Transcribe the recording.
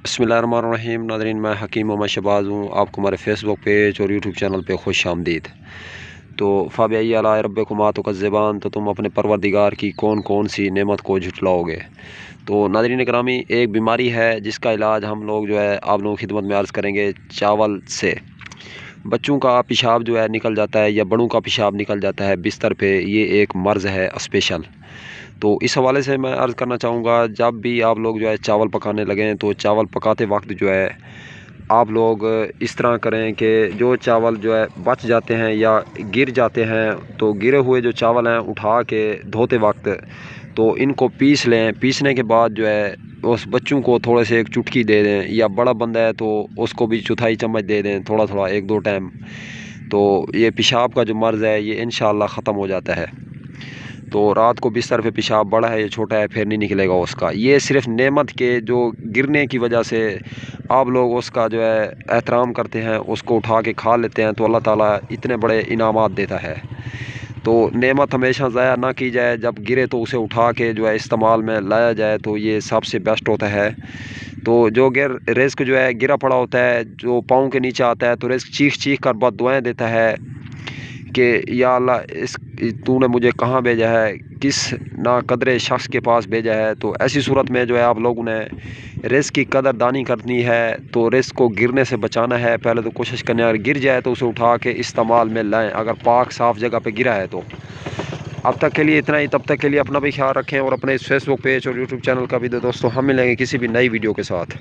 बिस्मिल्लाहिर्रहमानिर्रहीम। नाज़रीन, मैं हकीम मोहम्मद शहबाज हूँ। आपको हमारे फेसबुक पेज और यूट्यूब चैनल पे खुश आमदीद। तो फ़ाबिअय्यि आलाइ रब्बिकुमा तुकज़्ज़िबान, तो तुम अपने परवरदिगार की कौन कौन सी नेमत को झुटलाओगे। तो नाज़रीन करामी, एक बीमारी है जिसका इलाज हम लोग जो है आप लोगों की खिदमत में अर्ज़ करेंगे। चावल से बच्चों का पेशाब जो है निकल जाता है या बड़ों का पेशाब निकल जाता है बिस्तर पे, ये एक मर्ज़ है स्पेशल। तो इस हवाले से मैं अर्ज़ करना चाहूँगा, जब भी आप लोग जो है चावल पकाने लगें तो चावल पकाते वक्त जो है आप लोग इस तरह करें कि जो चावल जो है बच जाते हैं या गिर जाते हैं, तो गिरे हुए जो चावल हैं उठा के धोते वक्त तो इनको पीस लें। पीसने के बाद जो है उस बच्चों को थोड़े से एक चुटकी दे दें, या बड़ा बंदा है तो उसको भी चौथाई चम्मच दे दें, थोड़ा थोड़ा एक दो टाइम। तो ये पेशाब का जो मर्ज़ है ये इंशाअल्लाह ख़त्म हो जाता है। तो रात को बिस्तर पे पेशाब बड़ा है या छोटा है फिर नहीं निकलेगा उसका। ये सिर्फ नेमत के जो गिरने की वजह से आप लोग उसका जो है एहतराम करते हैं, उसको उठा के खा लेते हैं, तो अल्लाह ताला इतने बड़े इनामात देता है। तो नेमत हमेशा ज़ाया ना की जाए, जब गिरे तो उसे उठा के जो है इस्तेमाल में लाया जाए, तो ये सबसे बेस्ट होता है। तो जो रिज़्क़ जो है गिरा पड़ा होता है, जो पाँव के नीचे आता है, तो रिज़्क़ चीख चीख कर बहुत दुआएँ देता है कि या अल्लाह, इस तूने मुझे कहाँ भेजा है, किस नाकदरे शख्स के पास भेजा है। तो ऐसी सूरत में जो है आप लोगों ने रिज़्क़ की कदरदानी करनी है। तो रिज़्क़ को गिरने से बचाना है। पहले तो कोशिश करनी है, अगर गिर जाए तो उसे उठा के इस्तेमाल में लाएं, अगर पाक साफ़ जगह पे गिरा है तो। अब तक के लिए इतना ही। तब तक के लिए अपना भी ख्याल रखें और अपने इस फेसबुक पेज और यूट्यूब चैनल का भी। दोस्तों, हम मिलेंगे किसी भी नई वीडियो के साथ।